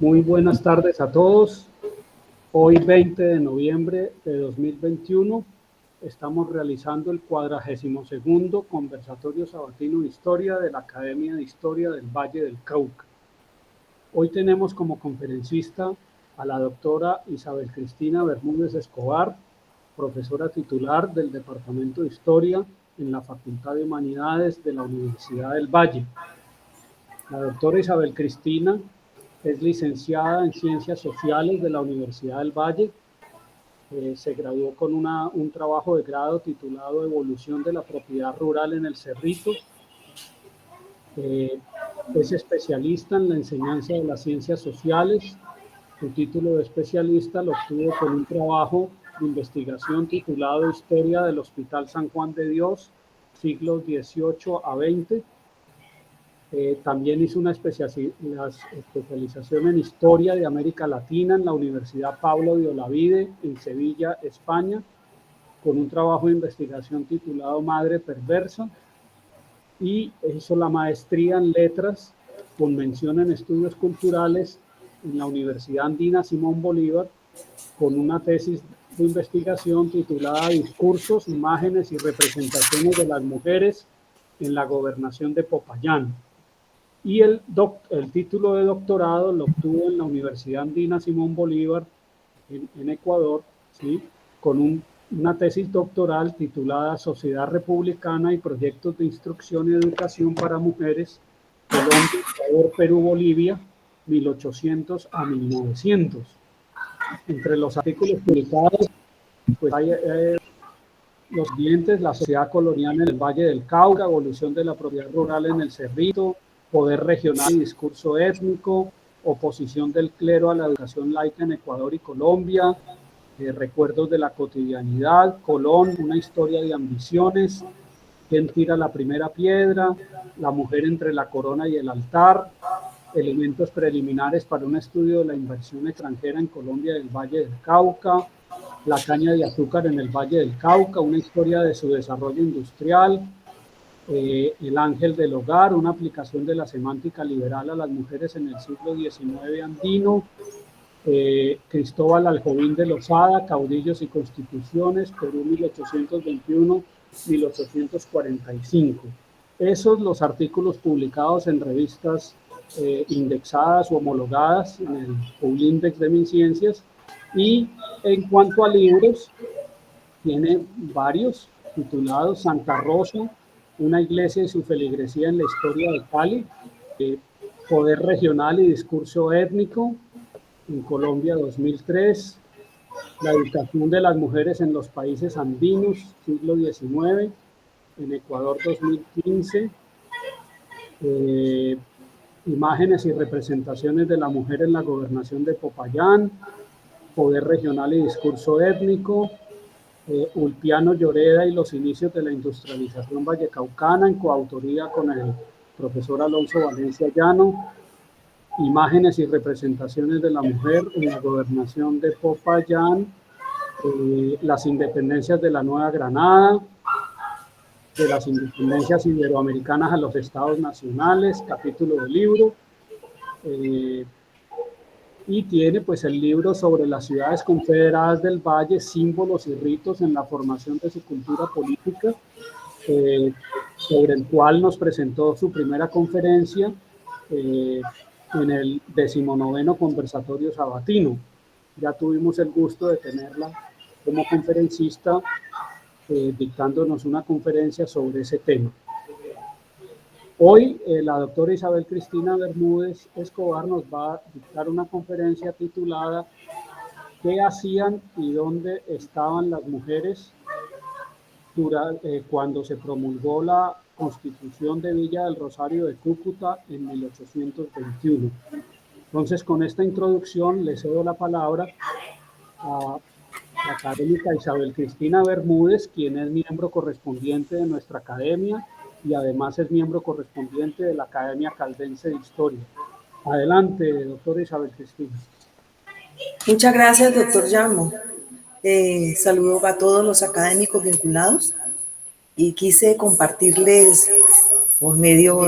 Muy buenas tardes a todos. Hoy 20 de noviembre de 2021 estamos realizando el 42º Conversatorio Sabatino de Historia de la Academia de Historia del Valle del Cauca. Hoy tenemos como conferencista a la doctora Isabel Cristina Bermúdez Escobar, profesora titular del Departamento de Historia en la Facultad de Humanidades de la Universidad del Valle. La doctora Isabel Cristina es licenciada en Ciencias Sociales de la Universidad del Valle. Se graduó con un trabajo de grado titulado Evolución de la Propiedad Rural en el Cerrito. Es especialista en la enseñanza de las ciencias sociales. Su título de especialista lo obtuvo con un trabajo de investigación titulado Historia del Hospital San Juan de Dios, siglos XVIII a XX. También hizo una especialización en Historia de América Latina en la Universidad Pablo de Olavide, en Sevilla, España, con un trabajo de investigación titulado Madre Perversa, y hizo la maestría en Letras con mención en Estudios Culturales en la Universidad Andina Simón Bolívar, con una tesis de investigación titulada Discursos, Imágenes y Representaciones de las Mujeres en la Gobernación de Popayán. Y el título de doctorado lo obtuvo en la Universidad Andina Simón Bolívar, en Ecuador, ¿sí? Con una tesis doctoral titulada Sociedad Republicana y Proyectos de Instrucción y Educación para Mujeres, Colombia, Ecuador, Perú, Bolivia, 1800 a 1900. Entre los artículos publicados, pues hay los siguientes: la sociedad colonial en el Valle del Cauca, evolución de la propiedad rural en el Cerrito, poder regional y discurso étnico, oposición del clero a la educación laica en Ecuador y Colombia, recuerdos de la cotidianidad, Colón, una historia de ambiciones, quién tira la primera piedra, la mujer entre la corona y el altar, elementos preliminares para un estudio de la inversión extranjera en Colombia del Valle del Cauca, la caña de azúcar en el Valle del Cauca, una historia de su desarrollo industrial, el ángel del hogar, una aplicación de la semántica liberal a las mujeres en el siglo XIX andino, Cristóbal Aljovín de Lozada, caudillos y constituciones, Perú 1821-1845. Esos los artículos publicados en revistas indexadas o homologadas en el Publindex de MinCiencias. Y en cuanto a libros, tiene varios titulados: Santa Rosa, una iglesia y su feligresía en la historia de Cali, Poder Regional y Discurso Étnico, en Colombia 2003, La Educación de las Mujeres en los Países Andinos, siglo XIX, en Ecuador 2015, Imágenes y Representaciones de la Mujer en la Gobernación de Popayán, Poder Regional y Discurso Étnico, Ulpiano Lloreda y los inicios de la industrialización vallecaucana, en coautoría con el profesor Alonso Valencia Llano, Imágenes y Representaciones de la Mujer en la Gobernación de Popayán, las independencias de la Nueva Granada, de las independencias iberoamericanas a los estados nacionales, capítulo del libro, y tiene pues el libro sobre las ciudades confederadas del Valle, símbolos y ritos en la formación de su cultura política, sobre el cual nos presentó su primera conferencia en el 19º Conversatorio Sabatino. Ya tuvimos el gusto de tenerla como conferencista, dictándonos una conferencia sobre ese tema. Hoy la doctora Isabel Cristina Bermúdez Escobar nos va a dictar una conferencia titulada ¿Qué hacían y dónde estaban las mujeres cuando se promulgó la Constitución de Villa del Rosario de Cúcuta en 1821? Entonces, con esta introducción le cedo la palabra a la académica Isabel Cristina Bermúdez, quien es miembro correspondiente de nuestra academia y además es miembro correspondiente de la Academia Caldense de Historia. Adelante, doctora Isabel Cristina. Muchas gracias, doctor Llamo. Saludo a todos los académicos vinculados y quise compartirles, por medio,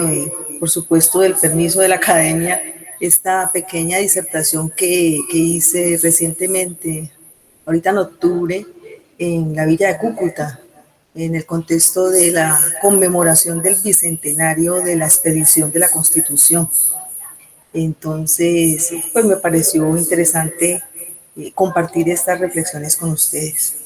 por supuesto, del permiso de la academia, esta pequeña disertación que hice recientemente, ahorita en octubre, en la villa de Cúcuta, en el contexto de la conmemoración del bicentenario de la expedición de la Constitución. Entonces, pues me pareció interesante compartir estas reflexiones con ustedes.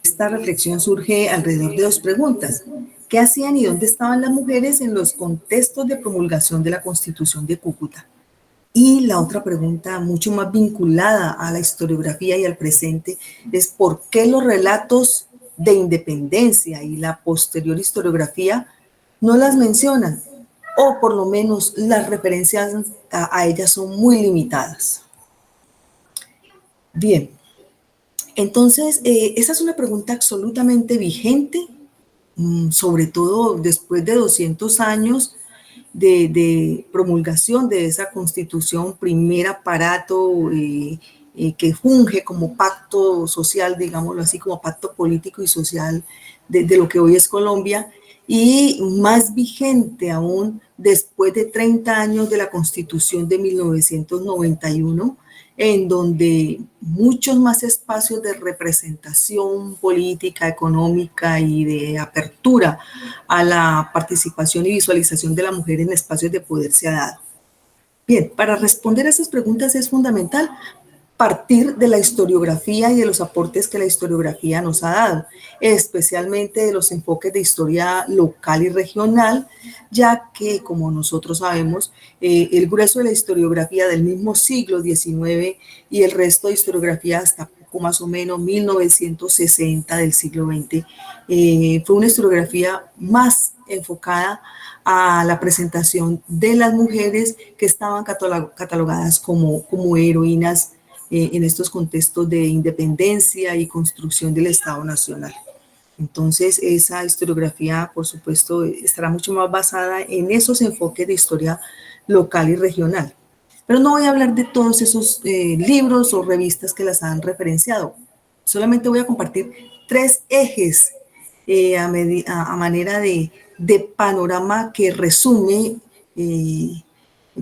Esta reflexión surge alrededor de dos preguntas. ¿Qué hacían y dónde estaban las mujeres en los contextos de promulgación de la Constitución de Cúcuta? Y la otra pregunta, mucho más vinculada a la historiografía y al presente, es ¿por qué los relatos de independencia y la posterior historiografía no las mencionan? O por lo menos las referencias a ellas son muy limitadas. Bien, entonces esa es una pregunta absolutamente vigente, sobre todo después de 200 años de promulgación de esa Constitución, primer aparato que funge como pacto social, digámoslo así, como pacto político y social de lo que hoy es Colombia, y más vigente aún después de 30 años de la Constitución de 1991, en donde muchos más espacios de representación política, económica y de apertura a la participación y visualización de la mujer en espacios de poder se ha dado. Bien, para responder a esas preguntas es fundamental partir de la historiografía y de los aportes que la historiografía nos ha dado, especialmente de los enfoques de historia local y regional, ya que, como nosotros sabemos, el grueso de la historiografía del mismo siglo XIX y el resto de historiografía hasta poco más o menos 1960 del siglo XX, fue una historiografía más enfocada a la presentación de las mujeres que estaban catalogadas como heroínas en estos contextos de independencia y construcción del Estado Nacional. Entonces, esa historiografía, por supuesto, estará mucho más basada en esos enfoques de historia local y regional. Pero no voy a hablar de todos esos libros o revistas que las han referenciado. Solamente voy a compartir 3 ejes a manera de panorama que resume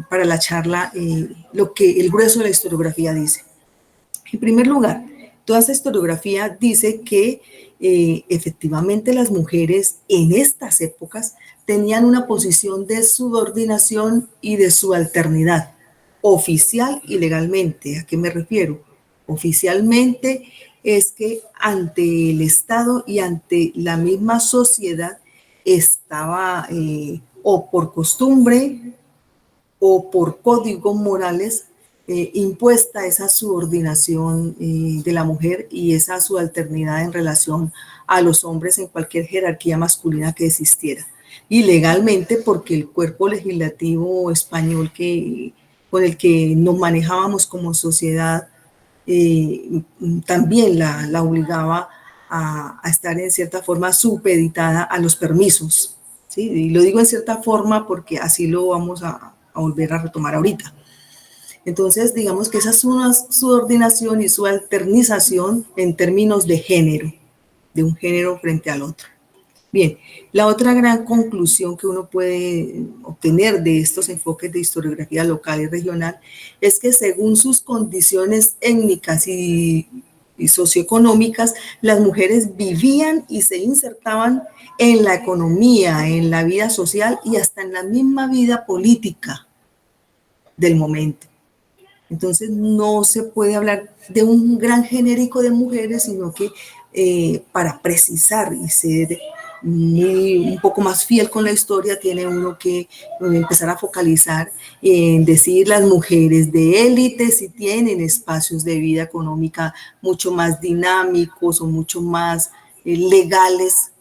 para la charla lo que el grueso de la historiografía dice. En primer lugar, toda esta historiografía dice que efectivamente las mujeres en estas épocas tenían una posición de subordinación y de subalternidad, oficial y legalmente. ¿A qué me refiero? Oficialmente es que ante el Estado y ante la misma sociedad estaba o por costumbre o por códigos morales impuesta esa subordinación de la mujer y esa subalternidad en relación a los hombres en cualquier jerarquía masculina que existiera. Y legalmente porque el cuerpo legislativo español con el que nos manejábamos como sociedad también la obligaba a estar en cierta forma supeditada a los permisos. ¿Sí? Y lo digo en cierta forma porque así lo vamos a volver a retomar ahorita. Entonces, digamos que esa es una subordinación y subalternización en términos de género, de un género frente al otro. Bien, la otra gran conclusión que uno puede obtener de estos enfoques de historiografía local y regional es que según sus condiciones étnicas y socioeconómicas, las mujeres vivían y se insertaban en la economía, en la vida social y hasta en la misma vida política del momento. Entonces no se puede hablar de un gran genérico de mujeres, sino que para precisar y ser un poco más fiel con la historia, tiene uno que empezar a focalizar en decir las mujeres de élite si tienen espacios de vida económica mucho más dinámicos o mucho más legales,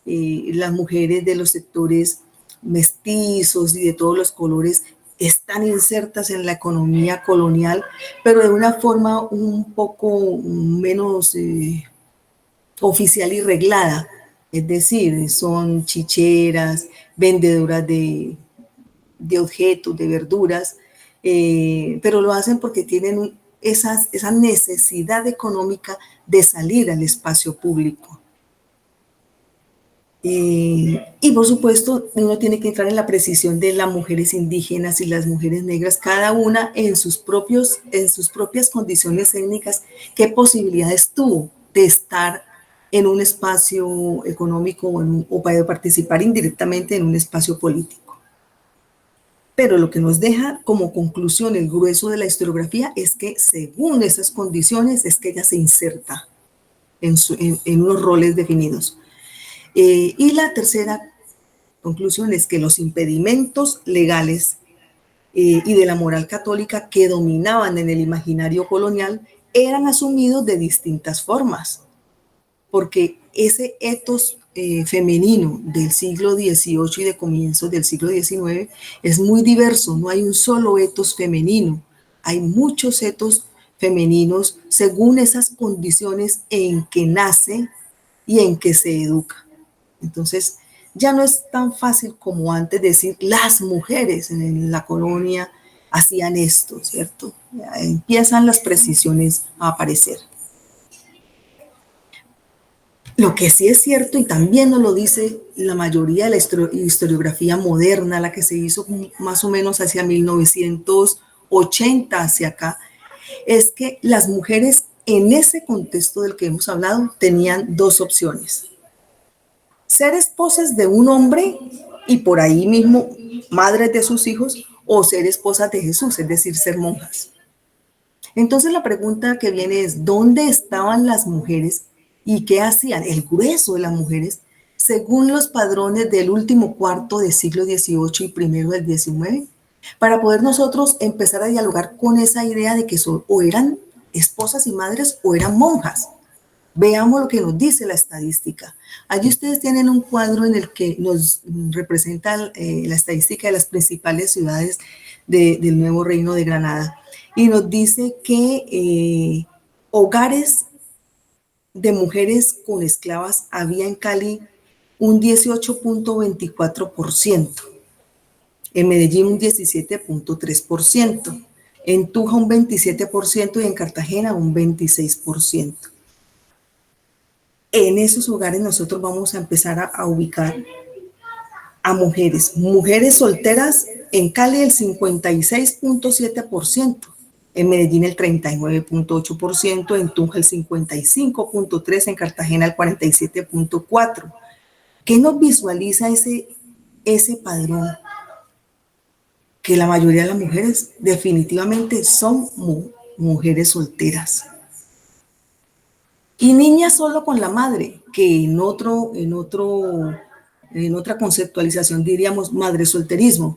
las mujeres de los sectores mestizos y de todos los colores están insertas en la economía colonial, pero de una forma un poco menos oficial y reglada. Es decir, son chicheras, vendedoras de objetos, de verduras, pero lo hacen porque tienen esa necesidad económica de salir al espacio público. Y por supuesto, uno tiene que entrar en la precisión de las mujeres indígenas y las mujeres negras, cada una en sus propias condiciones étnicas, qué posibilidades tuvo de estar en un espacio económico o para participar indirectamente en un espacio político. Pero lo que nos deja como conclusión el grueso de la historiografía es que según esas condiciones es que ella se inserta en unos roles definidos. Y la tercera conclusión es que los impedimentos legales y de la moral católica que dominaban en el imaginario colonial eran asumidos de distintas formas, porque ese etos femenino del siglo XVIII y de comienzos del siglo XIX es muy diverso, no hay un solo etos femenino, hay muchos etos femeninos según esas condiciones en que nace y en que se educa. Entonces, ya no es tan fácil como antes decir las mujeres en la colonia hacían esto, ¿cierto? Ya empiezan las precisiones a aparecer. Lo que sí es cierto, y también nos lo dice la mayoría de la historiografía moderna, la que se hizo más o menos hacia 1980 hacia acá, es que las mujeres en ese contexto del que hemos hablado tenían dos opciones: ser esposas de un hombre y por ahí mismo madres de sus hijos, o ser esposas de Jesús, es decir, ser monjas. Entonces la pregunta que viene es, ¿dónde estaban las mujeres y qué hacían el grueso de las mujeres según los padrones del último cuarto del siglo XVIII y primero del XIX? Para poder nosotros empezar a dialogar con esa idea de que o eran esposas y madres o eran monjas. Veamos lo que nos dice la estadística. Allí ustedes tienen un cuadro en el que nos representa la estadística de las principales ciudades del nuevo Reino de Granada. Y nos dice que hogares de mujeres con esclavas había en Cali un 18.24%, en Medellín un 17.3%, en Tunja un 27% y en Cartagena un 26%. En esos hogares nosotros vamos a empezar a ubicar a mujeres solteras, en Cali el 56.7%, en Medellín el 39.8%, en Tunja el 55.3%, en Cartagena el 47.4%. ¿Qué nos visualiza ese padrón? Que la mayoría de las mujeres definitivamente son mujeres solteras. Y niñas solo con la madre, que en otra conceptualización diríamos madre solterismo.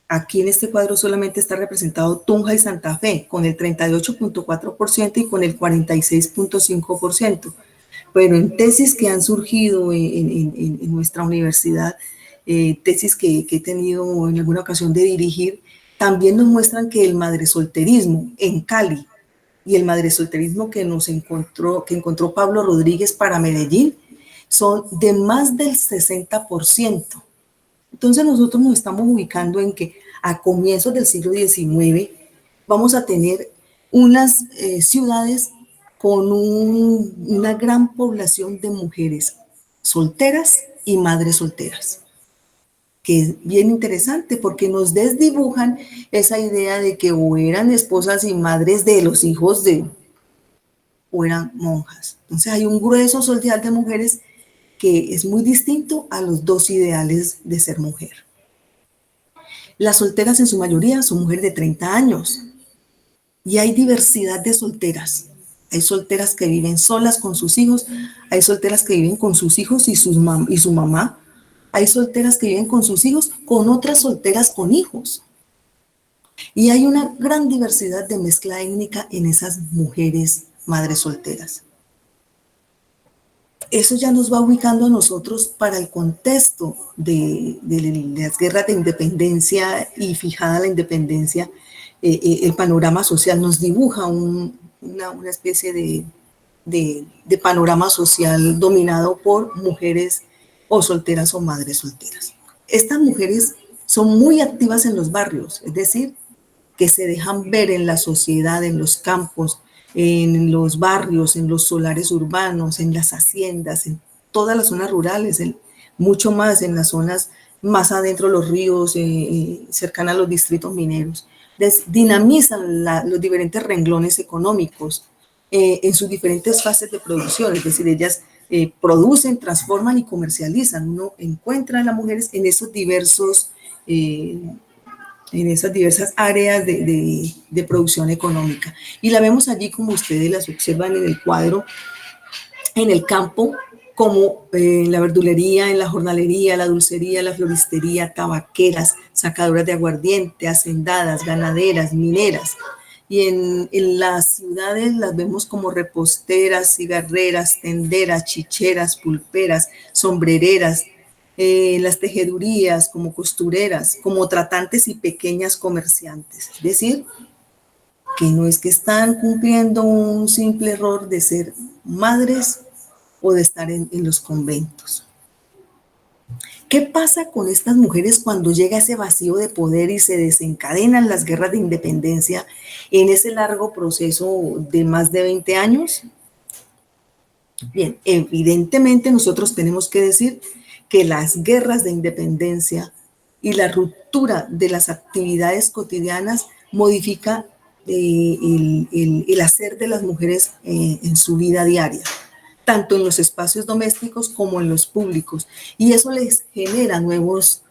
Aquí en este cuadro solamente está representado Tunja y Santa Fe, con el 38.4% y con el 46.5%. Pero en tesis que han surgido en nuestra universidad, tesis que he tenido en alguna ocasión de dirigir, también nos muestran que el madresolterismo en Cali y el madresolterismo que encontró Pablo Rodríguez para Medellín son de más del 60%. Entonces nosotros nos estamos ubicando en que a comienzos del siglo XIX vamos a tener unas ciudades con una gran población de mujeres solteras y madres solteras, que es bien interesante porque nos desdibujan esa idea de que o eran esposas y madres de los hijos o eran monjas. Entonces hay un grueso social de mujeres que es muy distinto a los dos ideales de ser mujer. Las solteras en su mayoría son mujeres de 30 años y hay diversidad de solteras. Hay solteras que viven solas con sus hijos, hay solteras que viven con sus hijos y su mamá, hay solteras que viven con sus hijos, con otras solteras con hijos. Y hay una gran diversidad de mezcla étnica en esas mujeres madres solteras. Eso ya nos va ubicando a nosotros para el contexto de las guerras de independencia y fijada la independencia, el panorama social nos dibuja una especie de panorama social dominado por mujeres o solteras o madres solteras. Estas mujeres son muy activas en los barrios, es decir, que se dejan ver en la sociedad, en los campos, en los barrios, en los solares urbanos, en las haciendas, todas las zonas rurales, mucho más en las zonas más adentro de los ríos, cercanas a los distritos mineros. Dinamizan los diferentes renglones económicos en sus diferentes fases de producción, es decir, ellas producen, transforman y comercializan. Uno encuentra a las mujeres en esos diversos, en esas diversas áreas de producción económica. Y la vemos allí, como ustedes las observan en el cuadro, en el campo, como en la verdulería, en la jornalería, la dulcería, la floristería, tabaqueras, sacadoras de aguardiente, hacendadas, ganaderas, mineras. Y en las ciudades las vemos como reposteras, cigarreras, tenderas, chicheras, pulperas, sombrereras, las tejedurías, como costureras, como tratantes y pequeñas comerciantes. Es decir, que no es que están cumpliendo un simple error de ser madres o de estar en los conventos. ¿Qué pasa con estas mujeres cuando llega ese vacío de poder y se desencadenan las guerras de independencia en ese largo proceso de más de 20 años? Bien, evidentemente nosotros tenemos que decir que las guerras de independencia y la ruptura de las actividades cotidianas modifica el hacer de las mujeres en su vida diaria, tanto en los espacios domésticos como en los públicos, y eso les genera nuevos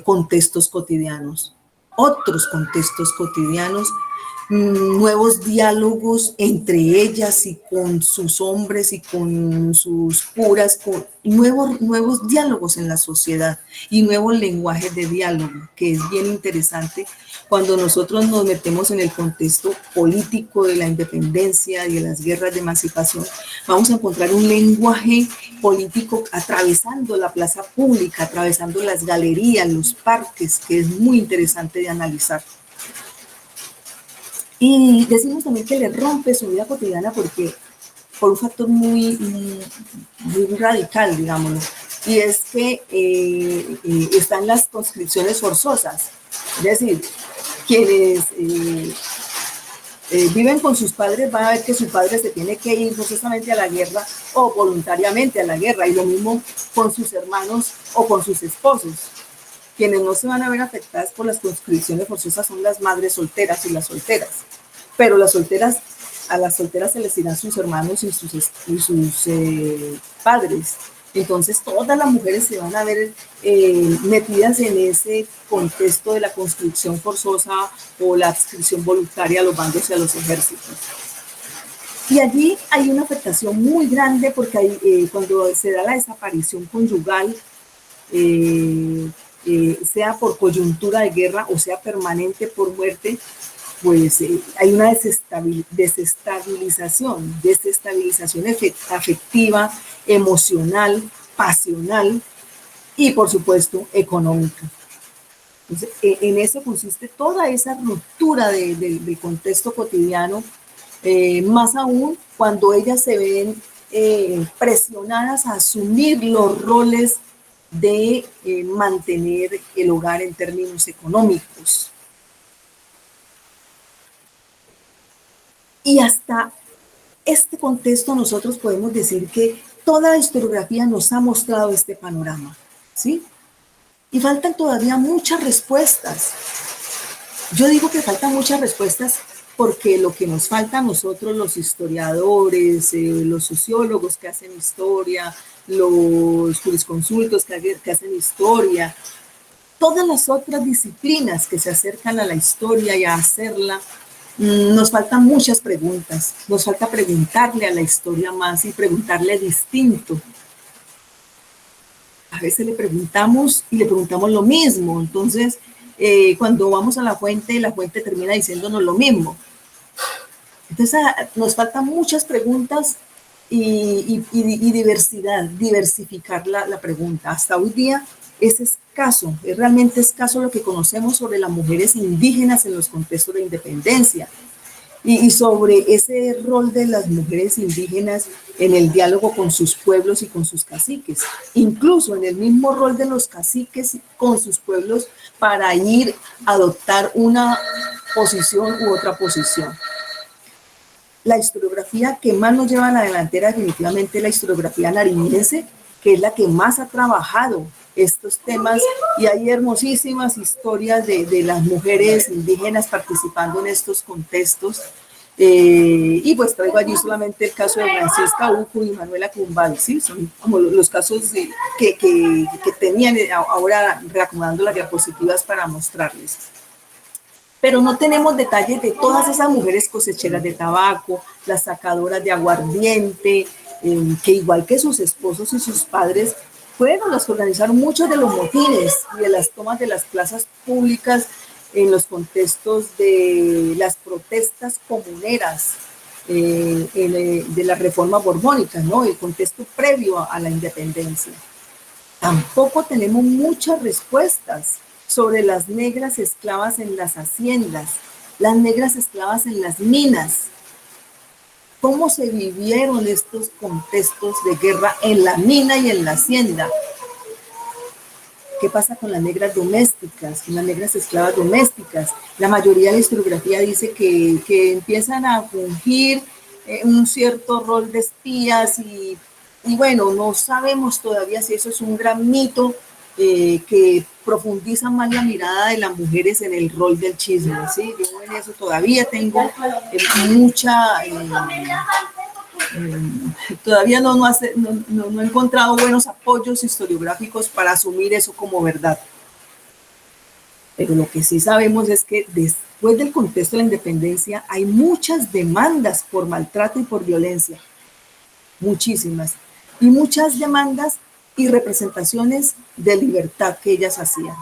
contextos cotidianos, otros contextos cotidianos, nuevos diálogos entre ellas y con sus hombres y con sus curas, con nuevos diálogos en la sociedad y nuevos lenguajes de diálogo, que es bien interesante cuando nosotros nos metemos en el contexto político de la independencia y de las guerras de emancipación. Vamos a encontrar un lenguaje político atravesando la plaza pública, atravesando las galerías, los parques, que es muy interesante de analizar. Y decimos también que le rompe su vida cotidiana porque por un factor muy radical, digámoslo, y es que están las conscripciones forzosas, es decir, quienes viven con sus padres van a ver que su padre se tiene que ir forzosamente a la guerra o voluntariamente a la guerra, y lo mismo con sus hermanos o con sus esposos. Quienes no se van a ver afectadas por las conscripciones forzosas son las madres solteras y las solteras. Pero a las solteras se les irán sus hermanos y sus padres. Entonces todas las mujeres se van a ver metidas en ese contexto de la conscripción forzosa o la adscripción voluntaria a los bandos y a los ejércitos. Y allí hay una afectación muy grande porque cuando se da la desaparición conyugal, sea por coyuntura de guerra o sea permanente por muerte, pues hay una desestabilización afectiva, emocional, pasional y por supuesto económica. Entonces, en eso consiste toda esa ruptura del contexto cotidiano, más aún cuando ellas se ven presionadas a asumir los roles de mantener el hogar en términos económicos. Y hasta este contexto nosotros podemos decir que toda la historiografía nos ha mostrado este panorama, ¿sí? Y faltan todavía muchas respuestas. Yo digo que faltan muchas respuestas porque lo que nos falta a nosotros, los historiadores, los sociólogos que hacen historia, los jurisconsultos que hacen historia, todas las otras disciplinas que se acercan a la historia y a hacerla, nos faltan muchas preguntas. Nos falta preguntarle a la historia más y preguntarle distinto. A veces le preguntamos y le preguntamos lo mismo. Entonces, cuando vamos a la fuente termina diciéndonos lo mismo. Entonces, nos faltan muchas preguntas y diversificar la pregunta. Hasta hoy día es escaso, es realmente escaso lo que conocemos sobre las mujeres indígenas en los contextos de independencia y sobre ese rol de las mujeres indígenas en el diálogo con sus pueblos y con sus caciques, incluso en el mismo rol de los caciques con sus pueblos para ir a adoptar una posición u otra posición. La historiografía que más nos lleva a la delantera definitivamente es la historiografía nariñense, que es la que más ha trabajado estos temas, y hay hermosísimas historias de las mujeres indígenas participando en estos contextos. Y pues traigo allí solamente el caso de Francisca Ucu y Manuela Cumbal, ¿sí? Son como los casos que tenían ahora reacomodando las diapositivas para mostrarles. Pero no tenemos detalles de todas esas mujeres cosecheras de tabaco, las sacadoras de aguardiente, que igual que sus esposos y sus padres, fueron las que organizaron muchos de los motines y de las tomas de las plazas públicas en los contextos de las protestas comuneras de la reforma borbónica, ¿no? El contexto previo a la independencia. Tampoco tenemos muchas respuestas sobre las negras esclavas en las haciendas, las negras esclavas en las minas. ¿Cómo se vivieron estos contextos de guerra en la mina y en la hacienda? ¿Qué pasa con las negras domésticas, con las negras esclavas domésticas? La mayoría de la historiografía dice que empiezan a fungir un cierto rol de espías y bueno, no sabemos todavía si eso es un gran mito que profundiza más la mirada de las mujeres en el rol del chisme, ¿sí? Yo en eso todavía tengo mucha... todavía no he encontrado buenos apoyos historiográficos para asumir eso como verdad. Pero lo que sí sabemos es que después del contexto de la independencia hay muchas demandas por maltrato y por violencia, muchísimas, y muchas demandas y representaciones de libertad que ellas hacían,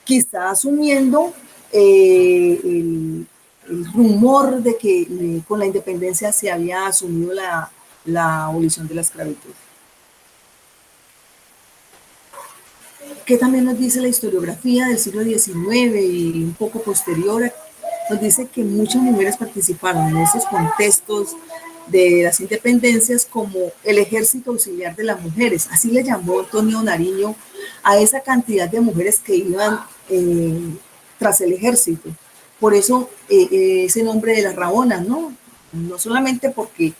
quizá asumiendo el rumor de que con la independencia se había asumido la abolición de la esclavitud. ¿Qué también nos dice la historiografía del siglo XIX y un poco posterior? Nos dice que muchas mujeres participaron en esos contextos de las independencias como el ejército auxiliar de las mujeres, así le llamó Antonio Nariño a esa cantidad de mujeres que iban tras el ejército. Por eso ese nombre de las rabonas, ¿no? No solamente porque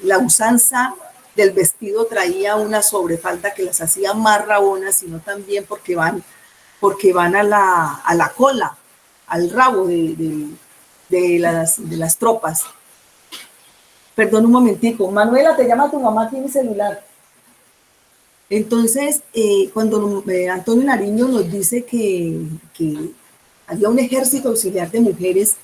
la usanza del vestido traía una sobrefalda que las hacía más rabonas, sino también porque van a la cola, al rabo de las tropas. Perdón un momentico, Manuela, te llama tu mamá, tiene celular. Entonces, cuando Antonio Nariño nos dice que había un ejército auxiliar de mujeres,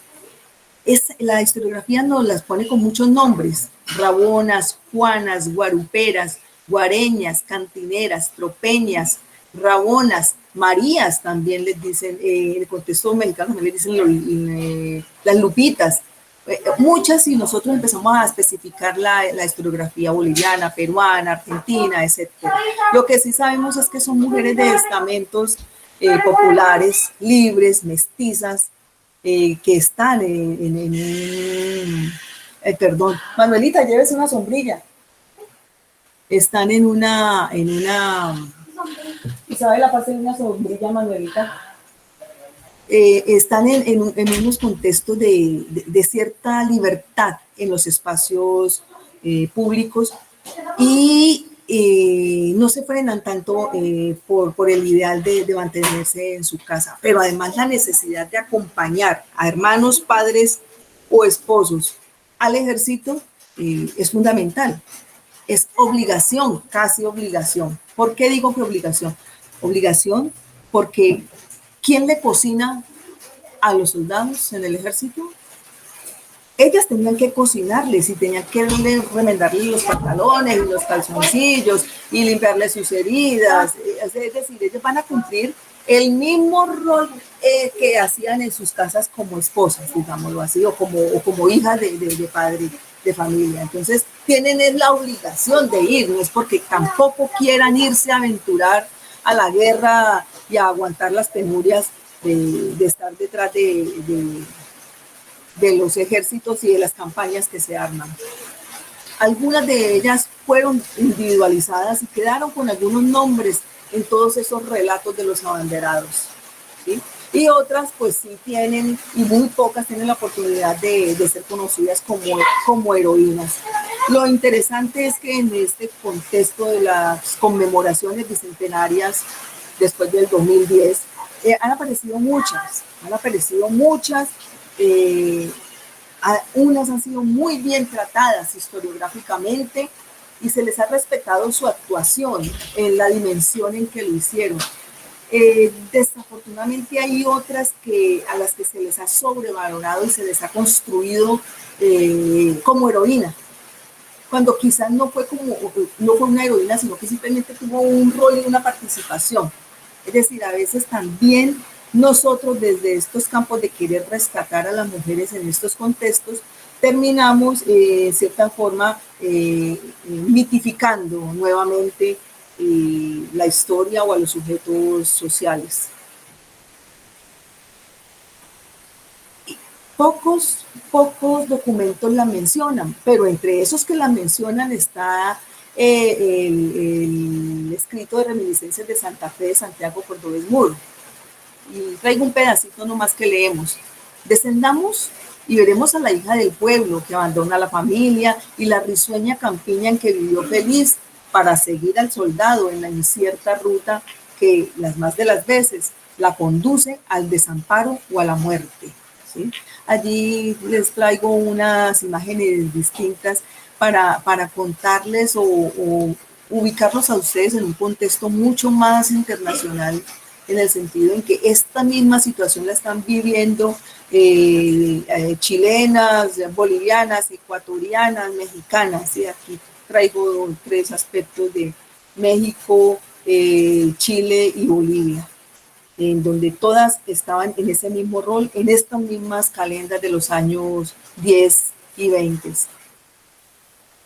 la historiografía nos las pone con muchos nombres: rabonas, juanas, guaruperas, guareñas, cantineras, tropeñas, rabonas, marías también les dicen, en el contexto mexicano también les dicen las lupitas, muchas, y nosotros empezamos a especificar la historiografía boliviana, peruana, argentina, etc. Lo que sí sabemos es que son mujeres de estamentos populares, libres, mestizas, que están perdón, Manuelita, llévese una sombrilla. Están en una Isabela, pase una sombrilla, Manuelita. Están en unos contextos de cierta libertad en los espacios públicos y no se frenan tanto por el ideal de mantenerse en su casa, pero además la necesidad de acompañar a hermanos, padres o esposos al ejército es fundamental. Es obligación, casi obligación. ¿Por qué digo que obligación? Obligación porque ¿quién le cocina a los soldados en el ejército? Ellas tenían que cocinarles y tenían que remendarles los pantalones y los calzoncillos y limpiarles sus heridas. Es decir, ellos van a cumplir el mismo rol que hacían en sus casas como esposas, digámoslo así, o como hijas de padre de familia. Entonces, tienen la obligación de ir, no es porque tampoco quieran irse a aventurar a la guerra y a aguantar las penurias de estar detrás de los ejércitos y de las campañas que se arman. Algunas de ellas fueron individualizadas y quedaron con algunos nombres en todos esos relatos de los abanderados, ¿sí? Y otras pues sí tienen, y muy pocas tienen la oportunidad de ser conocidas como heroínas. Lo interesante es que en este contexto de las conmemoraciones bicentenarias después del 2010, han aparecido muchas, unas han sido muy bien tratadas historiográficamente y se les ha respetado su actuación en la dimensión en que lo hicieron. Desafortunadamente hay otras a las que se les ha sobrevalorado y se les ha construido como heroína, cuando quizás no fue una heroína, sino que simplemente tuvo un rol y una participación. Es decir, a veces también nosotros desde estos campos de querer rescatar a las mujeres en estos contextos, terminamos en cierta forma mitificando nuevamente la historia o a los sujetos sociales. Pocos documentos la mencionan, pero entre esos que la mencionan está el escrito de reminiscencias de Santa Fe de Santiago Cordobés Muro. Y traigo un pedacito nomás que leemos. Descendamos y veremos a la hija del pueblo que abandona la familia y la risueña campiña en que vivió feliz para seguir al soldado en la incierta ruta que las más de las veces la conduce al desamparo o a la muerte. ¿Sí? Allí les traigo unas imágenes distintas para contarles o ubicarlos a ustedes en un contexto mucho más internacional, en el sentido en que esta misma situación la están viviendo chilenas, bolivianas, ecuatorianas, mexicanas. ¿Sí? Aquí traigo 3 aspectos de México, Chile y Bolivia, en donde todas estaban en ese mismo rol, en estas mismas calendas de los años 10 y 20.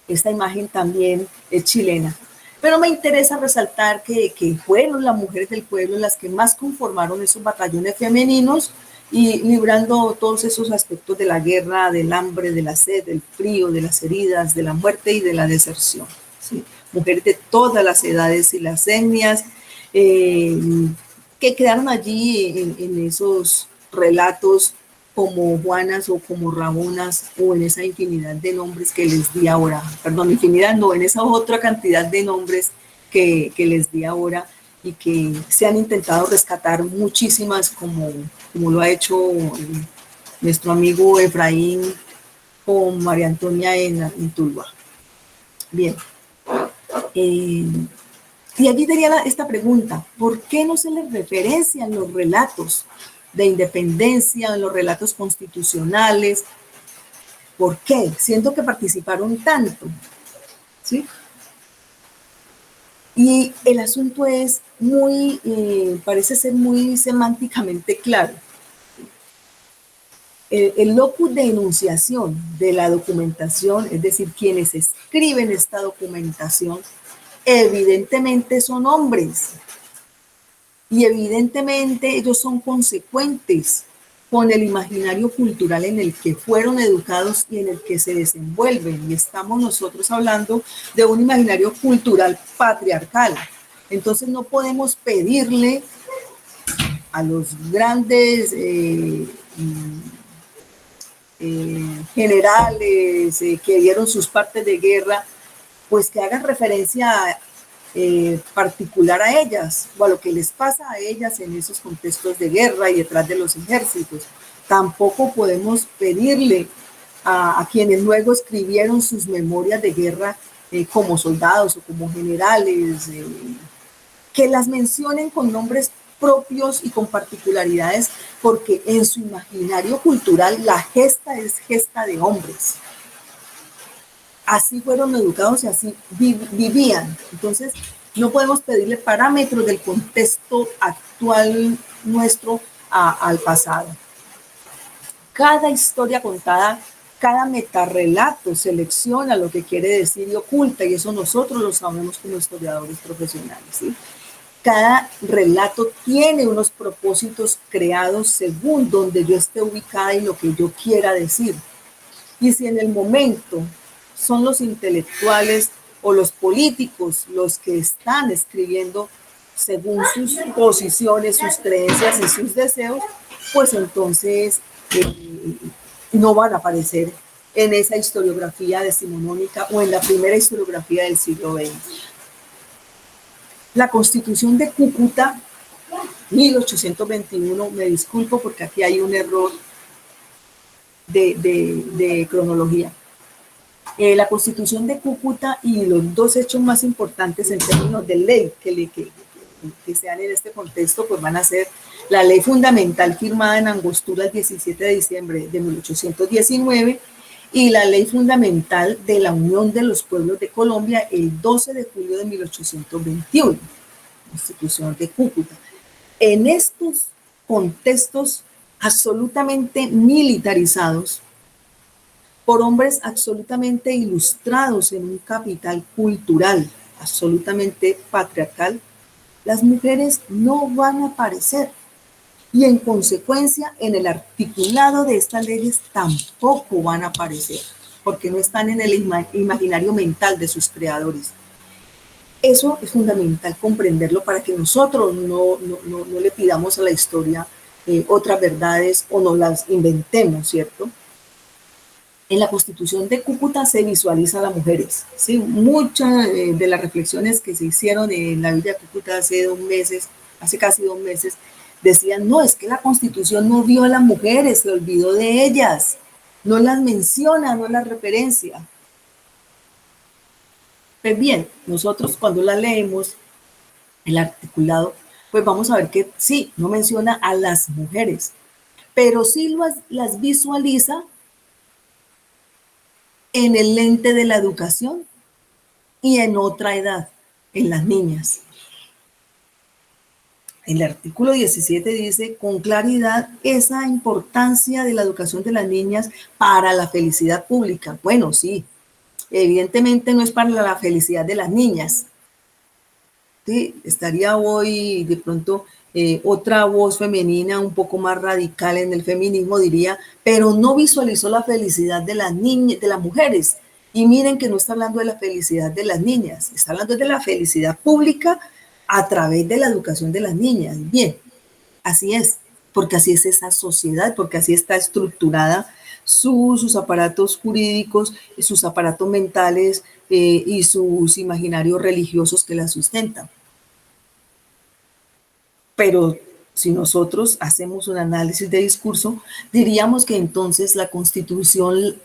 Esta imagen también es chilena. Pero me interesa resaltar que fueron las mujeres del pueblo las que más conformaron esos batallones femeninos y librando todos esos aspectos de la guerra, del hambre, de la sed, del frío, de las heridas, de la muerte y de la deserción. ¿Sí? Mujeres de todas las edades y las etnias, que quedaron allí en esos relatos como Juanas o como Ramonas o en esa infinidad de nombres que les di ahora. Perdón, infinidad no, en esa otra cantidad de nombres que les di ahora y que se han intentado rescatar muchísimas como lo ha hecho nuestro amigo Efraín con María Antonia en Tuluá. Bien. Y allí tenía esta pregunta: ¿por qué no se les referencia en los relatos de independencia, en los relatos constitucionales? ¿Por qué? Siendo que participaron tanto, ¿sí? Y el asunto es parece ser muy semánticamente claro. El locus de enunciación de la documentación, es decir, quienes escriben esta documentación, evidentemente son hombres y evidentemente ellos son consecuentes con el imaginario cultural en el que fueron educados y en el que se desenvuelven, y estamos nosotros hablando de un imaginario cultural patriarcal. Entonces no podemos pedirle a los grandes generales que dieron sus partes de guerra, pues que hagan referencia particular a ellas o a lo que les pasa a ellas en esos contextos de guerra y detrás de los ejércitos. Tampoco podemos pedirle a quienes luego escribieron sus memorias de guerra como soldados o como generales, que las mencionen con nombres propios y con particularidades, porque en su imaginario cultural la gesta es gesta de hombres. Así fueron educados y así vivían. Entonces, no podemos pedirle parámetros del contexto actual nuestro al pasado. Cada historia contada, cada metarrelato selecciona lo que quiere decir y oculta, y eso nosotros lo sabemos como historiadores profesionales, ¿sí? Cada relato tiene unos propósitos creados según donde yo esté ubicada y lo que yo quiera decir. Y si en el momento son los intelectuales o los políticos los que están escribiendo según sus posiciones, sus creencias y sus deseos, pues entonces no van a aparecer en esa historiografía decimonónica o en la primera historiografía del siglo XX. La Constitución de Cúcuta, 1821, me disculpo porque aquí hay un error de cronología. La Constitución de Cúcuta y los dos hechos más importantes en términos de ley que se dan en este contexto, pues van a ser la ley fundamental firmada en Angostura el 17 de diciembre de 1819 y la ley fundamental de la Unión de los Pueblos de Colombia el 12 de julio de 1821, Constitución de Cúcuta. En estos contextos absolutamente militarizados, por hombres absolutamente ilustrados en un capital cultural absolutamente patriarcal, las mujeres no van a aparecer. Y en consecuencia, en el articulado de estas leyes tampoco van a aparecer, porque no están en el imaginario mental de sus creadores. Eso es fundamental comprenderlo para que nosotros no le pidamos a la historia otras verdades o no las inventemos, ¿cierto? En la Constitución de Cúcuta se visualiza a las mujeres, ¿sí? Muchas de las reflexiones que se hicieron en la Villa de Cúcuta hace casi 2 meses, decían, no, es que la Constitución no vio a las mujeres, se olvidó de ellas, no las menciona, no las referencia. Pues bien, nosotros cuando la leemos, el articulado, pues vamos a ver que sí, no menciona a las mujeres, pero sí las visualiza en el lente de la educación y en otra edad, en las niñas. El artículo 17 dice con claridad esa importancia de la educación de las niñas para la felicidad pública. Bueno, sí, evidentemente no es para la felicidad de las niñas. Sí, estaría hoy de pronto otra voz femenina un poco más radical en el feminismo diría, pero no visualizó la felicidad de las niñas, de las mujeres. Y miren que no está hablando de la felicidad de las niñas, está hablando de la felicidad pública a través de la educación de las niñas. Bien, así es, porque así es esa sociedad, porque así está estructurada sus aparatos jurídicos, sus aparatos mentales y sus imaginarios religiosos que la sustentan. Pero si nosotros hacemos un análisis de discurso, diríamos que entonces la Constitución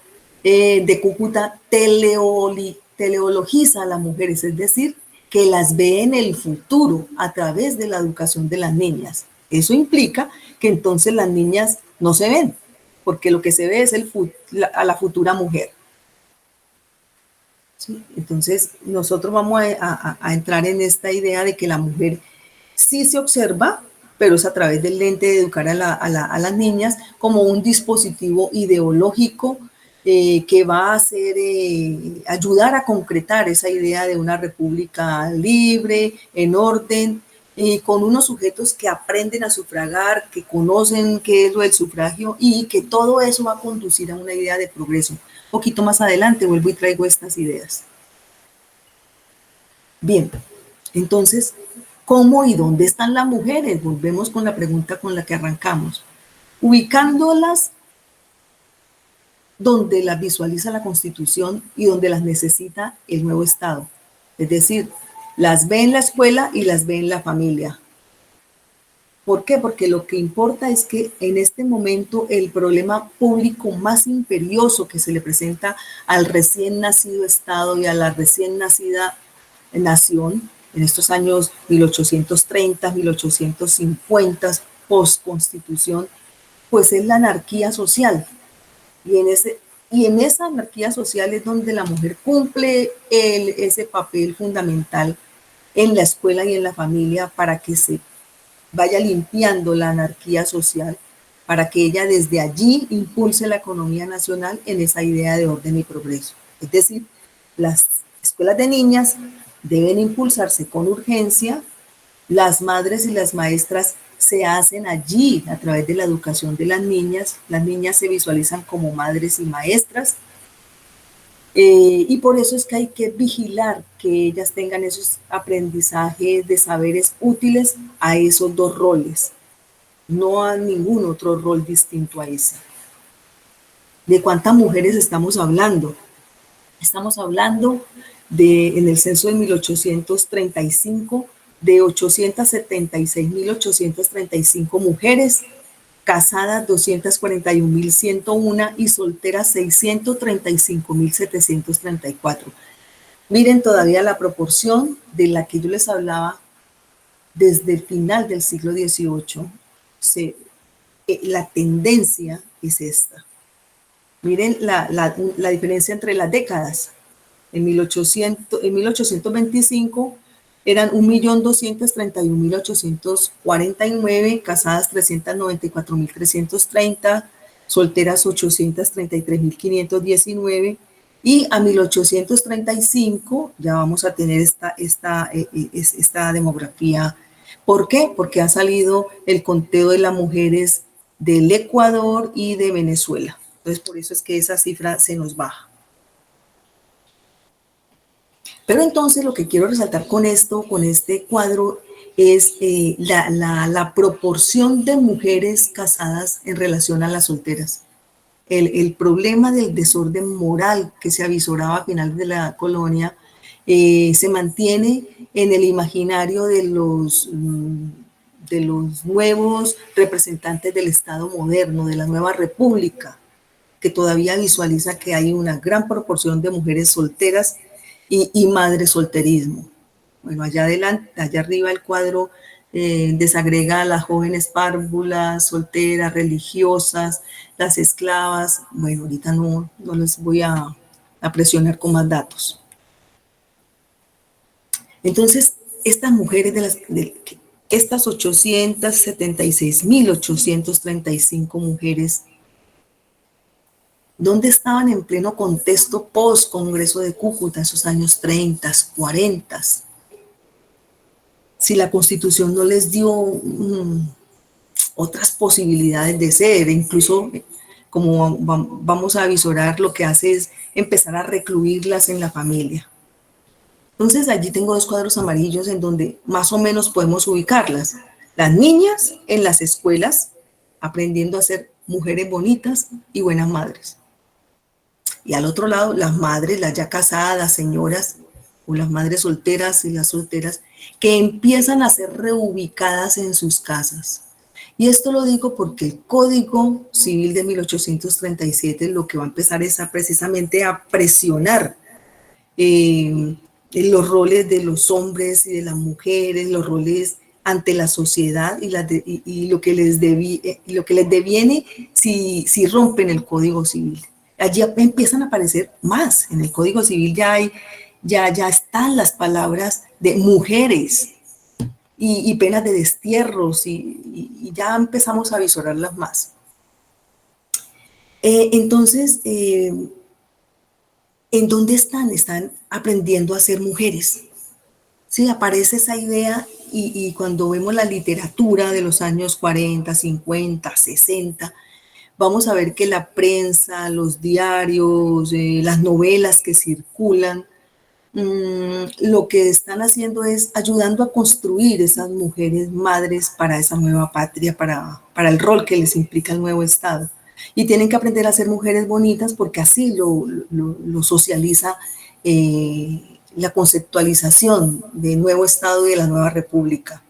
de Cúcuta teleologiza a las mujeres, es decir, que las ve en el futuro a través de la educación de las niñas. Eso implica que entonces las niñas no se ven, porque lo que se ve es a la futura mujer. ¿Sí? Entonces, nosotros vamos a entrar en esta idea de que la mujer sí se observa, pero es a través del lente de educar a las niñas como un dispositivo ideológico que va a hacer, ayudar a concretar esa idea de una república libre, en orden, con unos sujetos que aprenden a sufragar, que conocen qué es lo del sufragio y que todo eso va a conducir a una idea de progreso. Un poquito más adelante vuelvo y traigo estas ideas. Bien, entonces, ¿cómo y dónde están las mujeres? Volvemos con la pregunta con la que arrancamos. Ubicándolas donde las visualiza la Constitución y donde las necesita el nuevo Estado. Es decir, las ve en la escuela y las ve en la familia. ¿Por qué? Porque lo que importa es que en este momento el problema público más imperioso que se le presenta al recién nacido Estado y a la recién nacida nación, en estos años 1830, 1850, post-constitución, pues es la anarquía social. Y en esa anarquía social es donde la mujer cumple ese papel fundamental en la escuela y en la familia para que se vaya limpiando la anarquía social, para que ella desde allí impulse la economía nacional en esa idea de orden y progreso. Es decir, las escuelas de niñas deben impulsarse con urgencia, las madres y las maestras se hacen allí a través de la educación de las niñas se visualizan como madres y maestras, y por eso es que hay que vigilar que ellas tengan esos aprendizajes de saberes útiles a esos dos roles, no a ningún otro rol distinto a ese. ¿De cuántas mujeres estamos hablando? Estamos hablando en el censo de 1835, de 876.835 mujeres, casadas 241.101 y solteras 635.734. Miren todavía la proporción de la que yo les hablaba desde el final del siglo XVIII. La tendencia es esta. Miren la diferencia entre las décadas. En 1825 eran 1.231.849, casadas 394.330, solteras 833.519, y a 1835 ya vamos a tener esta demografía. ¿Por qué? Porque ha salido el conteo de las mujeres del Ecuador y de Venezuela. Entonces, por eso es que esa cifra se nos baja. Pero entonces lo que quiero resaltar con este cuadro, es la proporción de mujeres casadas en relación a las solteras. El problema del desorden moral que se avisoraba a finales de la colonia se mantiene en el imaginario de los nuevos representantes del Estado moderno, de la nueva república, que todavía visualiza que hay una gran proporción de mujeres solteras y madre solterismo. Bueno, allá adelante, allá arriba el cuadro desagrega a las jóvenes párvulas, solteras, religiosas, las esclavas. Bueno, ahorita no les voy a presionar con más datos. Entonces, estas mujeres, estas 876.835 mujeres, ¿dónde estaban en pleno contexto post-Congreso de Cúcuta, esos años 30, 40? Si la Constitución no les dio otras posibilidades de ser, incluso como vamos a visorar, lo que hace es empezar a recluirlas en la familia. Entonces allí tengo dos cuadros amarillos en donde más o menos podemos ubicarlas. Las niñas en las escuelas, aprendiendo a ser mujeres bonitas y buenas madres. Y al otro lado, las madres, las ya casadas, señoras, o las madres solteras y las solteras, que empiezan a ser reubicadas en sus casas. Y esto lo digo porque el Código Civil de 1837 lo que va a empezar es precisamente a presionar los roles de los hombres y de las mujeres, los roles ante la sociedad y lo que les deviene si rompen el Código Civil. Allí empiezan a aparecer más. En el Código Civil ya están las palabras de mujeres y penas de destierros y ya empezamos a visorarlas más. Entonces, ¿en dónde están? Están aprendiendo a ser mujeres. Sí, aparece esa idea y cuando vemos la literatura de los años 40, 50, 60, vamos a ver que la prensa, los diarios, las novelas que circulan, lo que están haciendo es ayudando a construir esas mujeres madres para esa nueva patria, para el rol que les implica el nuevo Estado. Y tienen que aprender a ser mujeres bonitas porque así lo socializa la conceptualización del nuevo Estado y de la nueva República.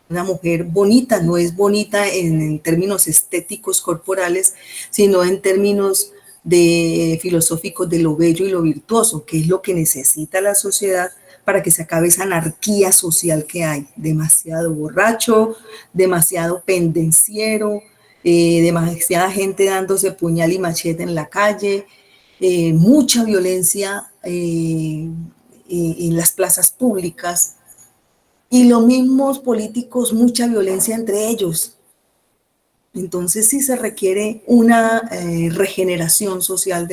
Una mujer bonita no es bonita en términos estéticos corporales, sino en términos filosóficos de lo bello y lo virtuoso, que es lo que necesita la sociedad para que se acabe esa anarquía social que hay. Demasiado borracho, demasiado pendenciero, demasiada gente dándose puñal y machete en la calle, mucha violencia en las plazas públicas, y los mismos políticos, mucha violencia entre ellos. Entonces sí se requiere una regeneración social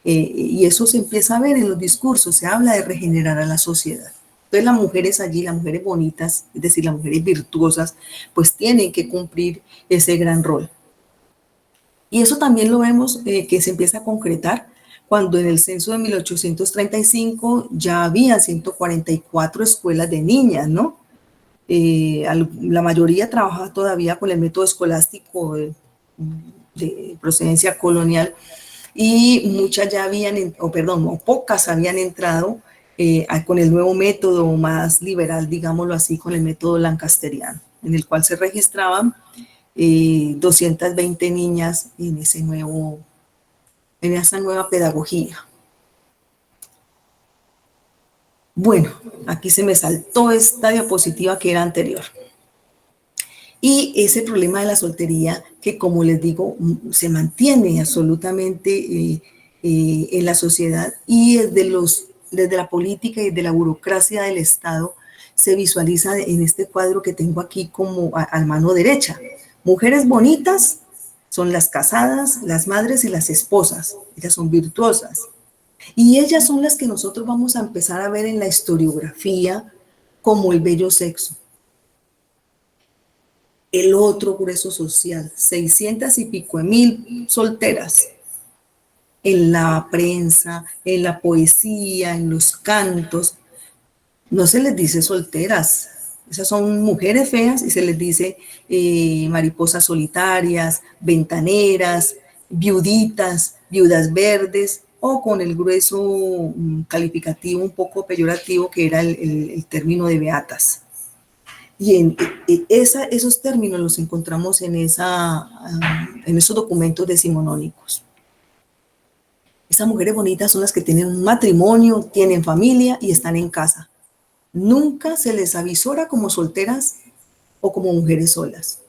y eso se empieza a ver en los discursos, se habla de regenerar a la sociedad. Entonces las mujeres allí, las mujeres bonitas, es decir, las mujeres virtuosas, pues tienen que cumplir ese gran rol. Y eso también lo vemos que se empieza a concretar cuando en el censo de 1835 ya había 144 escuelas de niñas, ¿no? La mayoría trabajaba todavía con el método escolástico de procedencia colonial, y muchas ya habían, o pocas habían entrado con el nuevo método más liberal, digámoslo así, con el método lancasteriano, en el cual se registraban 220 niñas en esa nueva pedagogía. Bueno, aquí se me saltó esta diapositiva que era anterior. Y ese problema de la soltería, que como les digo, se mantiene absolutamente en la sociedad, y desde la política y desde la burocracia del Estado se visualiza en este cuadro que tengo aquí como a mano derecha. Mujeres bonitas son las casadas, las madres y las esposas. Ellas son virtuosas. Y ellas son las que nosotros vamos a empezar a ver en la historiografía como el bello sexo. El otro grueso social, 600 y pico de mil solteras, en la prensa, en la poesía, en los cantos, no se les dice solteras, esas son mujeres feas y se les dice mariposas solitarias, ventaneras, viuditas, viudas verdes, o con el grueso calificativo un poco peyorativo que era el término de beatas. Y esos términos los encontramos en esos documentos decimonónicos. Esas mujeres bonitas son las que tienen un matrimonio, tienen familia y están en casa. Nunca se les avisora como solteras o como mujeres solas.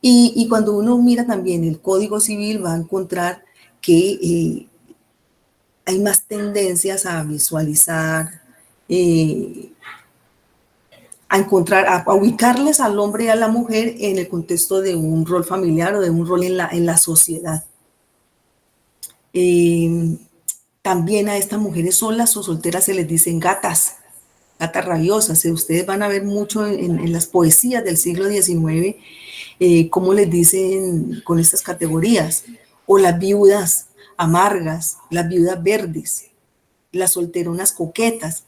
Y cuando uno mira también el Código Civil va a encontrar que hay más tendencias a visualizar, a ubicarles al hombre y a la mujer en el contexto de un rol familiar o de un rol en la sociedad. También a estas mujeres solas o solteras se les dicen gatas rabiosas. Ustedes van a ver mucho en las poesías del siglo XIX cómo les dicen con estas categorías. O las viudas amargas, las viudas verdes, las solteronas coquetas.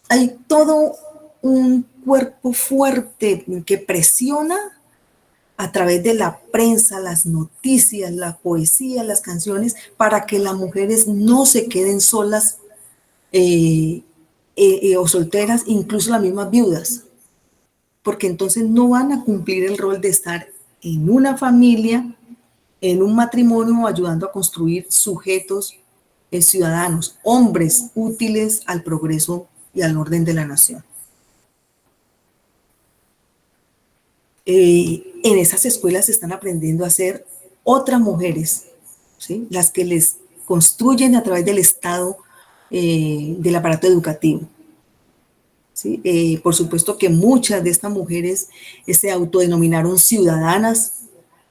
Hay todo un cuerpo fuerte que presiona a través de la prensa, las noticias, la poesía, las canciones, para que las mujeres no se queden solas o solteras, incluso las mismas viudas, porque entonces no van a cumplir el rol de estar en una familia, en un matrimonio, ayudando a construir sujetos ciudadanos, hombres útiles al progreso y al orden de la nación. En esas escuelas se están aprendiendo a ser otras mujeres, ¿sí? Las que les construyen a través del Estado, del aparato educativo. ¿Sí? Por supuesto que muchas de estas mujeres se autodenominaron ciudadanas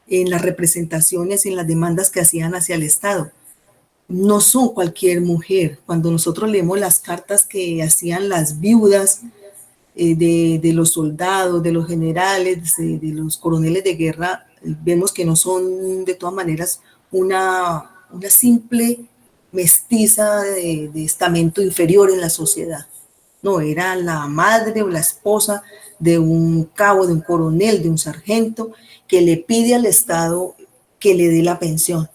en las representaciones y en las demandas que hacían hacia el Estado. No son cualquier mujer. Cuando nosotros leemos las cartas que hacían las viudas de los soldados, de los generales, de los coroneles de guerra, vemos que no son de todas maneras una simple mestiza de estamento inferior en la sociedad. No, era la madre o la esposa de un cabo, de un coronel, de un sargento, que le pide al Estado que le dé la pensión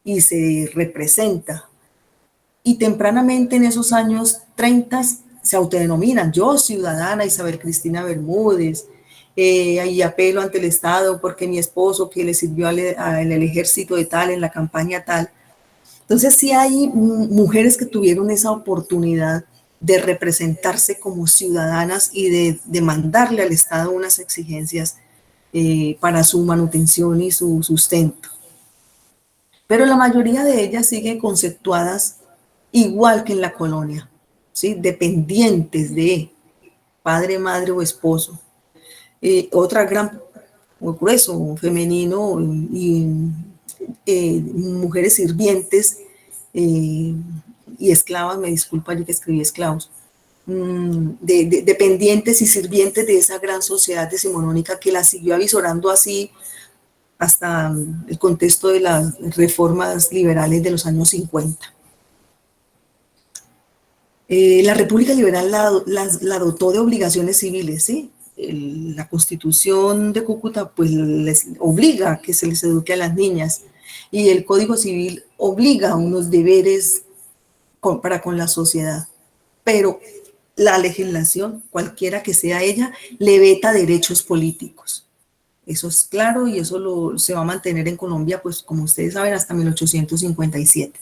y se representa. Y tempranamente en esos años 30 se autodenominan, yo ciudadana Isabel Cristina Bermúdez, y apelo ante el Estado porque mi esposo que le sirvió en el ejército de tal, en la campaña tal. Entonces sí hay mujeres que tuvieron esa oportunidad de representarse como ciudadanas y de demandarle al Estado unas exigencias para su manutención y su sustento. Pero la mayoría de ellas siguen conceptuadas igual que en la colonia, ¿sí? Dependientes de padre, madre o esposo. Otra gran grueso femenino y mujeres sirvientes y esclavas, me disculpa yo que escribí esclavos, dependientes y sirvientes de esa gran sociedad decimonónica que la siguió avisorando así hasta el contexto de las reformas liberales de los años 50. La República Liberal la dotó de obligaciones civiles, ¿sí? La Constitución de Cúcuta pues les obliga a que se les eduque a las niñas, y el Código Civil obliga a unos deberes para con la sociedad, pero la legislación, cualquiera que sea ella, le veta derechos políticos. Eso es claro y eso se va a mantener en Colombia, pues como ustedes saben, hasta 1857.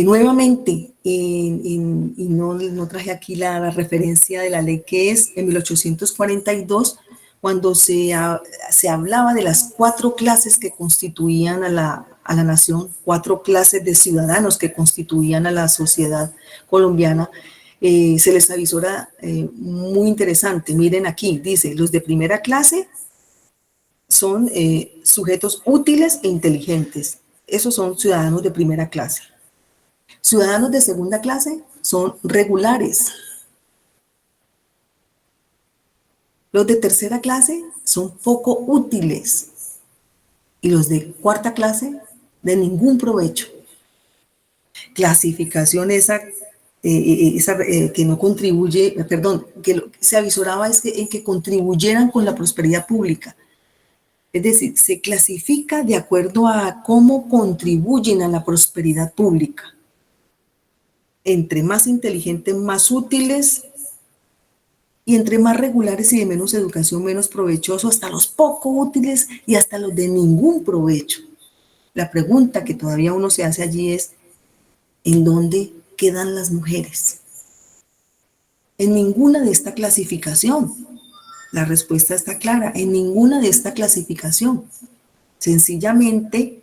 Nuevamente, y no traje aquí la referencia de la ley, que es en 1842, cuando se hablaba de las 4 clases que constituían a la nación, 4 clases de ciudadanos que constituían a la sociedad colombiana. Se les avisora muy interesante. Miren aquí, dice, los de primera clase son sujetos útiles e inteligentes. Esos son ciudadanos de primera clase. Ciudadanos de segunda clase son regulares. Los de tercera clase son poco útiles. Y los de cuarta clase, de ningún provecho. Clasificación esa que no contribuye, perdón, que se avisoraba en que contribuyeran con la prosperidad pública. Es decir, se clasifica de acuerdo a cómo contribuyen a la prosperidad pública. Entre más inteligentes, más útiles, y entre más regulares y de menos educación, menos provechoso, hasta los poco útiles y hasta los de ningún provecho. La pregunta que todavía uno se hace allí es, ¿en dónde quedan las mujeres? En ninguna de esta clasificación. La respuesta está clara, en ninguna de esta clasificación. Sencillamente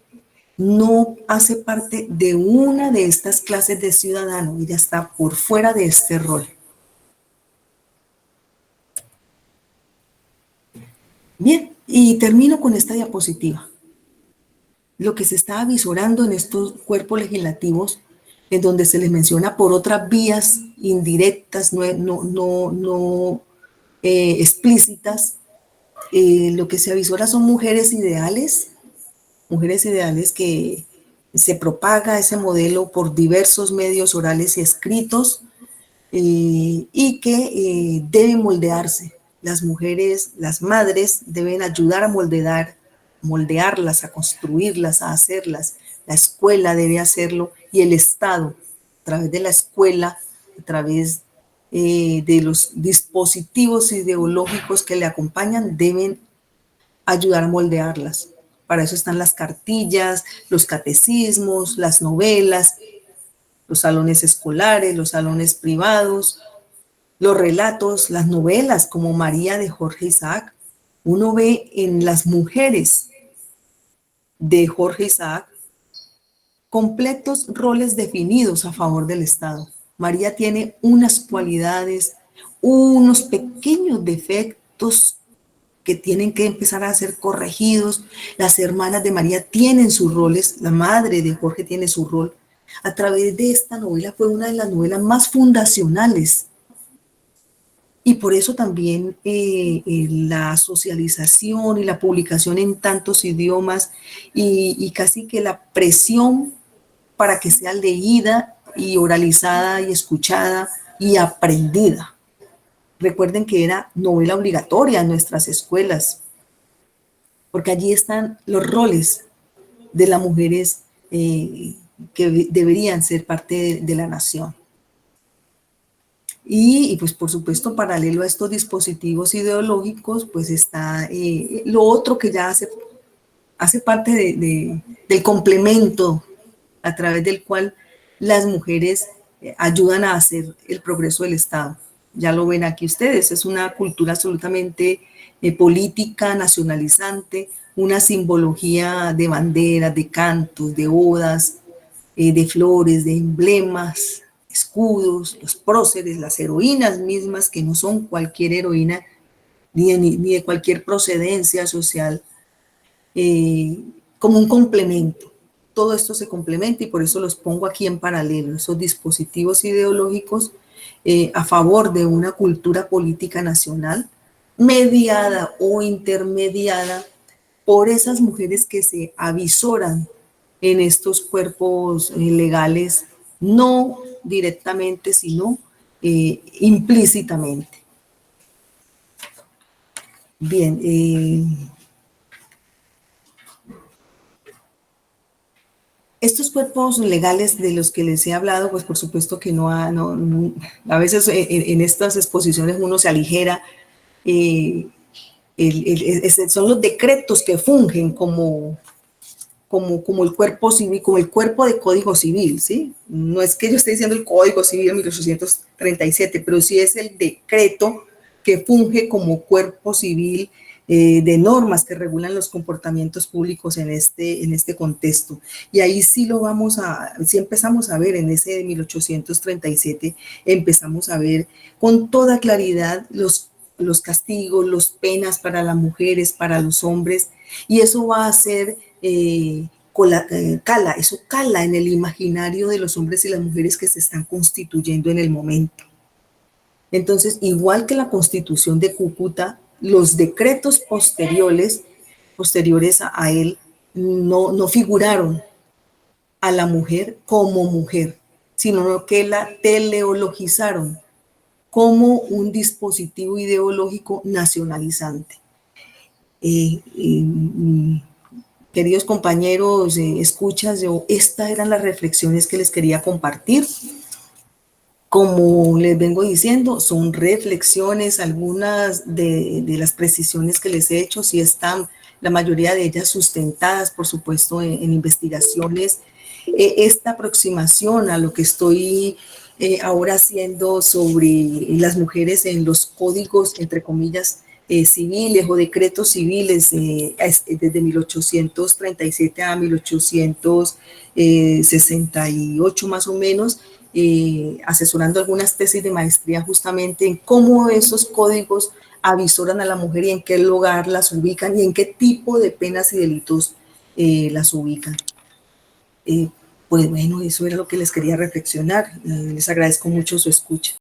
no hace parte de una de estas clases de ciudadano, ella está por fuera de este rol. Bien, y termino con esta diapositiva. Lo que se está avisorando en estos cuerpos legislativos, en donde se les menciona por otras vías indirectas, no explícitas, lo que se avisora son mujeres ideales que se propaga ese modelo por diversos medios orales y escritos, y que deben moldearse. Las mujeres, las madres deben ayudar a moldearlas, a construirlas, a hacerlas. La escuela debe hacerlo y el Estado, a través de la escuela, a través de los dispositivos ideológicos que le acompañan, deben ayudar a moldearlas. Para eso están las cartillas, los catecismos, las novelas, los salones escolares, los salones privados, los relatos, las novelas como María de Jorge Isaac. Uno ve en las mujeres de Jorge Isaac completos roles definidos a favor del Estado. María tiene unas cualidades, unos pequeños defectos que tienen que empezar a ser corregidos. Las hermanas de María tienen sus roles, la madre de Jorge tiene su rol. A través de esta novela fue una de las novelas más fundacionales. Y por eso también la socialización y la publicación en tantos idiomas y casi que la presión para que sea leída y oralizada y escuchada y aprendida. Recuerden que era novela obligatoria en nuestras escuelas, porque allí están los roles de las mujeres que deberían ser parte de la nación. Y pues por supuesto, paralelo a estos dispositivos ideológicos, pues está lo otro que ya hace parte del complemento a través del cual las mujeres ayudan a hacer el progreso del Estado. Ya lo ven aquí ustedes, es una cultura absolutamente política, nacionalizante, una simbología de banderas, de cantos, de odas, de flores, de emblemas, escudos, los próceres, las heroínas mismas, que no son cualquier heroína ni de cualquier procedencia social, como un complemento. Todo esto se complementa y por eso los pongo aquí en paralelo, esos dispositivos ideológicos a favor de una cultura política nacional mediada o intermediada por esas mujeres que se avisoran en estos cuerpos legales, no directamente, sino implícitamente. Bien, Estos cuerpos legales de los que les he hablado, pues por supuesto que a veces en estas exposiciones uno se aligera. eh, Son los decretos que fungen como el cuerpo civil, como el cuerpo de código civil, ¿sí? No es que yo esté diciendo el código civil de 1837, pero sí es el decreto que funge como cuerpo civil de normas que regulan los comportamientos públicos en este contexto. Y ahí sí empezamos a ver en ese de 1837, empezamos a ver con toda claridad los castigos, las penas para las mujeres, para los hombres, y eso va a ser, eso cala en el imaginario de los hombres y las mujeres que se están constituyendo en el momento. Entonces, igual que la Constitución de Cúcuta, los decretos posteriores a él no figuraron a la mujer como mujer, sino que la teleologizaron como un dispositivo ideológico nacionalizante. Queridos compañeros, escuchas, estas eran las reflexiones que les quería compartir. Como les vengo diciendo, son reflexiones, algunas de las precisiones que les he hecho, sí están la mayoría de ellas sustentadas, por supuesto, en investigaciones. Esta aproximación a lo que estoy ahora haciendo sobre las mujeres en los códigos, entre comillas, civiles o decretos civiles desde 1837 a 1868 más o menos, asesorando algunas tesis de maestría justamente en cómo esos códigos avisoran a la mujer y en qué lugar las ubican y en qué tipo de penas y delitos las ubican. Pues bueno, eso era lo que les quería reflexionar. Les agradezco mucho su escucha.